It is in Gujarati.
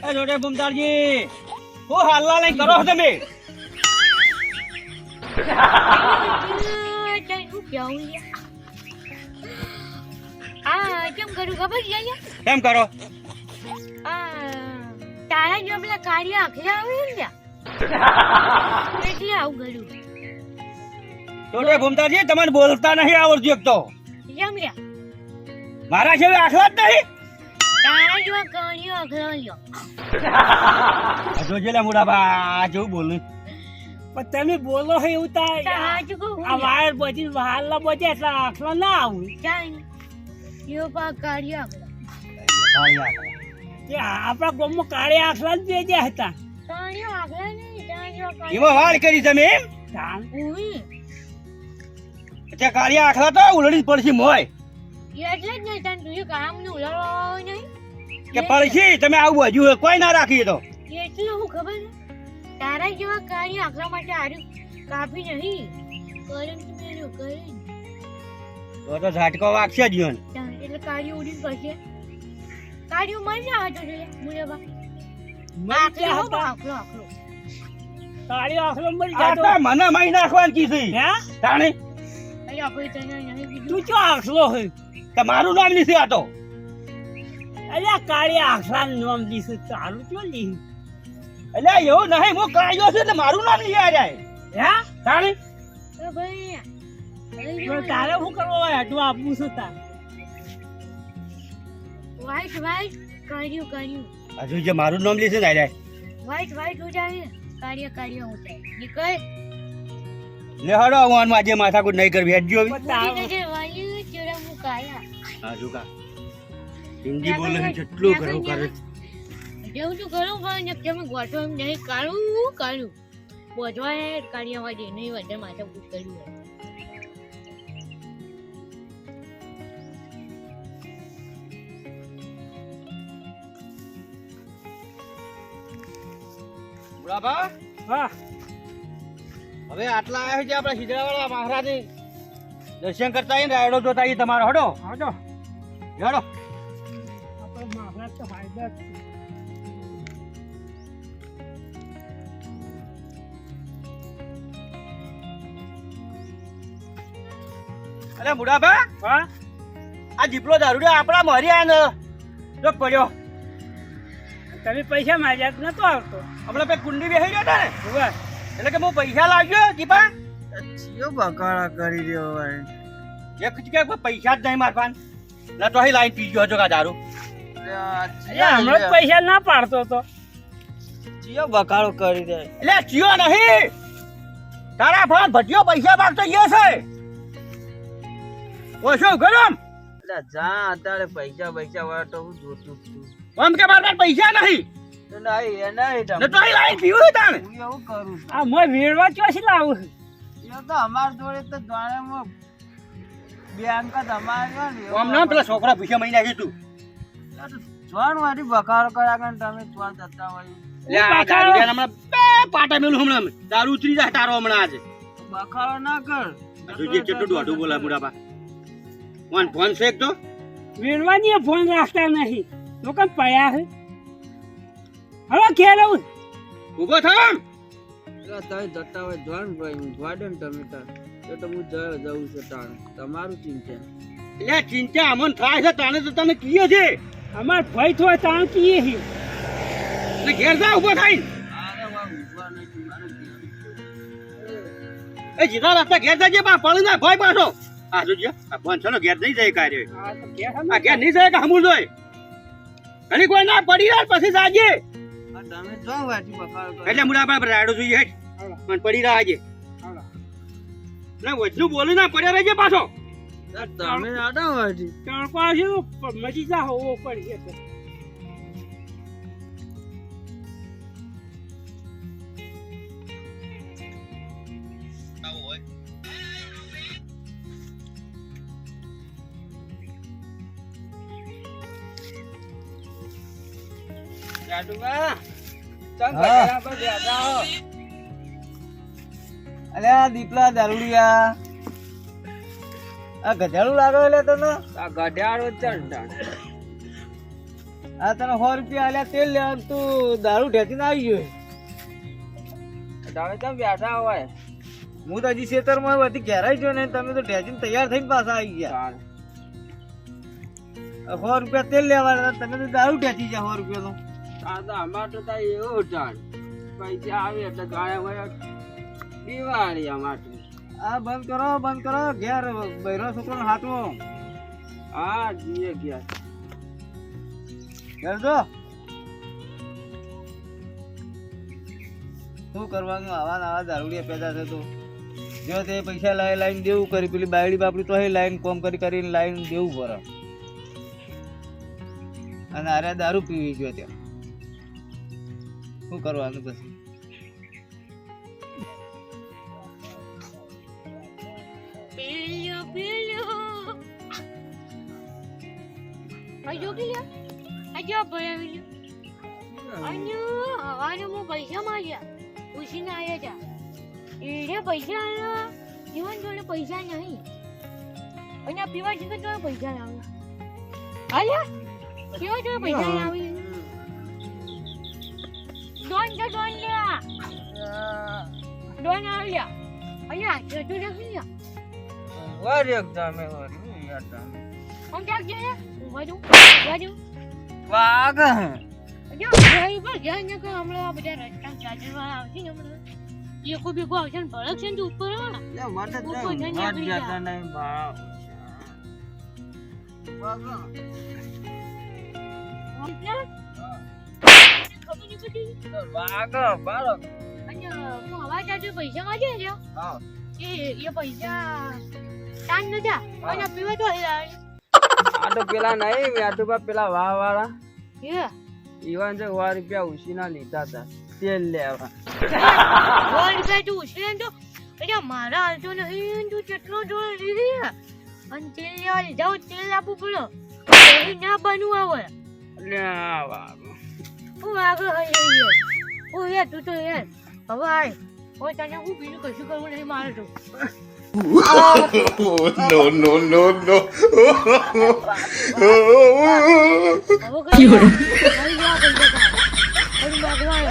જોડે બુમદારજી હું હાલવા લઈ કરો તમે કેમ કરું ખબર છે કેમ કરો તારા જો પેલા કાર્ય આખલા આવે ને એટલે આવું કરું જોડે બુમદારજી તમને બોલતા નહીં આવડતું એક તો જમ્યા મારા જેવી આખલા જ નહીં તારા જો કાર્ય આખલા લ્યો જોજે લે મુડાબા જેવું બોલું પણ તમે બોલો હે એવું આ વાયર બધી વાહલા બજે એટલે આખલો ના આવું કાર્ય કે આપણા ગામમાં કાળે આખલા જ બેજ્યા હતા એમાં વાળ કરી તમે એમ ત્યાં કાળિયા આખલા તો ઉલડી પડશે મોય એટલે જ નહીં તને તું કામ નું ઉલાડવા નહીં કે પડશે તમે આવું હજુ કોઈ ના રાખી તો એટલે હું ખબર તારા જેવા કાર્ય આખલા માટે આર્યું કાપી નહીં કરે તો ઝાટકો વાગશે જ યોન એટલે કાર્ય ઉડીને પડશે કાર્ય મરી ના હતો જોઈએ મુરેબા આખલો કાળે આખલો મરી આ તો મને માઈ નાખવાનું કીધી હે તાણે આપણે તને નહીં કીધું તું ચો આખલો હે તમારું નામ લીધું આ તો અલ્યા કાળે આખલા નામ દીધું તારું ચો લીધું એટલે એવું નહીં હું કાળિયો છું એટલે મારું નામ લઈ જાય હે તાણે પણ તારે શું કરવો હોય આટલું આપવું છું તાર વાઈટ કર્યું હજુ જે મારું નામ લીધું ને જાય વાઈટ હો જાય કાર્ય હું થાય નીકળ લે હડો હું આજે માથાકૂટ નહીં કરવી હેડજો હા જોકા હિન્દી બોલે છે જેટલું ઘણું કરે જેવું તું કરું પણ તમે ગોઠો એમ નહીં કાઢું બોધવા કાર્યમાં જે નહીં વધે માથા કૂટ કર્યું બરાબર હા હવે આટલા આવ્યા છે આપણા સિદ્ધરાવાળા મહારાજે દર્શન કરતા આવીને રાયડો જોતા આવીએ તમારો હડો હાડો હડો આપણે મહારાજ તો ફાયદા જ છે. અરે મુડાભા હા આ જીપલો દારૂડિયો આપણા મરી આયા ને જો પડ્યો તમે પૈસા માર્યા નતો આવતો હમણાં પે કુંડી બેહી ગયો હતા ને ખબર એટલે કે હું પૈસા લાવ્યો દીપા ચિયો બકાળા કરી રહ્યો હોય એક જગ્યાએ પૈસા જ નહીં મારફાન ના તો અહીં લાઈન પી ગયો હતો કા દારૂ હમણાં પૈસા ના પાડતો તો ચિયો બકાળો કરી દે એટલે ચિયો નહીં તારા ફોન ભટ્યો પૈસા માગતો યે છે ઓછો ગરમ એટલે જા અત્યારે પૈસા વાળા તો હું જોતું છું આમ કે મારા પૈસા નહીં તો નહીં એ નહીં ને તો અહીં લાઈન પીવું તાણે હું એવું કરું છું આ મોય વેડવા ચોથી લાવું એ તો અમાર જોડે તો જાણેમાં બેંક જ અમારી ને આમ ના પેલા છોકરા પૈસા મહિના કીધું જોન વાળી બકાળો કર્યા કે તમે ચોર જતા હોય લે આ દારૂડિયા હમણાં બે પાટા મેલું હમણાં દારૂ ઉતરી જાય તારો હમણાં આજે બકાળો ના કર હજુ જે કેટલું દોઢું બોલા મુડાબા ફોન શેક તો વેડવાની ફોન રાખતા નહીં લોકો પડ્યા છે હવે ઘેર આવું ઉભો થામ એટલે તમે જતા હોય જોન ભાઈ હું જોડે ને તમે તાર તો હું જવું છે તાણ તમારું ચિંતા એટલે ચિંતા અમન થાય છે તાણે તો તમે કીએ છે અમાર ભાઈ થોય તાણ કીએ છે એટલે ઘેર જા ઉભો થાય અરે વાહ ઉભા નહીં મારું એ જીતા રસ્તા ઘેર જજે બા પડી ના ભાઈ પાછો આ જોજે આ ફોન છે ઘેર નહીં જાય કાર્ય આ ઘેર નહીં જાય કે હમું જોય ઘણી કોઈ ના પડી રહ્યા પછી સાજે તમે જો વાટી બકાળો કરો એટલે મુડા પર રાડો જોઈએ હેઠ પણ પડી રહ્યા આજે ના વજનું બોલું ના પડ્યા રહેજે પાછો તમે આડા વાટી તણકો આવ્યો મજી જા હોવો પડી છે જાદુબા ચમ હા. ઘડિયાળ પર બેઠા હો. અલે આ દીપલા દારૂડિયા આ ગધેડું લાગે એટલે તને આ ઘડિયાળો ચલ તાણ. આ તને 100 રૂપિયા આલ્યા તેલ લેવાનું તું દારૂ ઢેચીને આવી ગયો તમે ચમ બેઠા હોય હું તો હજી ખેતરમાં બધી ઘેરાઈ ગયો ને તમે તો ઢેચીને તૈયાર થઈને પાછા આવી ગયા તાણ. 100 રૂપિયા તેલ લેવાના હતા, તમે તો દારૂ ઢેચી ગયા 100 રૂપિયાનો. આ તો અમાર તો તાઈ એવું તાણ. પૈસા આવે એટલે ગાળે હોય દિવાળી અમારે. આ બંધ કરો ઘેર બૈરો છોકરો હાથવો હા જીએ ગયા. ઘેર જો શું કરવાનું આવા ને આવા દારૂડિયા પેદા છે તો જો તે પૈસા લાઈન દેવું કરી પેલી બાયડી બાપડી તો લાઈન કોમ કરીને લાઈન દેવું પડે અને આરે દારૂ પીવી જોઈએ ત્યાં શું કરવાનું પછી પેલ્યો પેલ્યો આજો કે આજો ભરાવી લ્યો હવારે હું પૈસા માંગ્યા પૂછીને આવ્યા હતા એને પૈસા આવ્યા જીવન જોડે પૈસા નહીં અને આ પીવા જીવન જોડે પૈસા લાવે આલ્યા કેવા જોડે પૈસા લાવી ડોન લ્યા ડોન આવ્યા અહીંયા જતું નથી વાર એક જામે વળી યાર તમે. આમ ક્યાંક જઈએ વાજુ વાગ જો ભાઈ પર ધ્યાન ન કરો હમણાં આ બધા રસ્તા ચાચરવાળા આવશે ને હમણાં એકો બેકો આવશે ને ભડક છે ને તો ઉપર આવે ને. લે મને તો ઉપર જઈને મત આપણી જતા નહીં ભાવ. એટલે ખબર નહીં પડી. વાગ બારો. અને હું હવા ચાચુ પૈસા માંગે છે હા એ પૈસા તાન નતા અને પીવા તો હેલા આ તો પેલા નહીં વ્યાટુબા પેલા વાહ વાળા એ ઈવન જે 100 રૂપિયા ઉછીના લીધા હતા તેલ લેવા. બોલ રૂપિયા તું ઉછળે ને તો એટલે મારા હાલતો નહીં તું કેટલો જોર લીધી અને તેલ લેવા લીધા હોય તેલ આપવું પડે એ ના બનવું આવે લે વાગ હું આગળ યાર હું યાર તું તો યાર હવે આય હવે તને હું બીજું કશું કરવું નહીં મારે તો no, no, no. હવે કઈ આવી જા પૈસા કા માગવા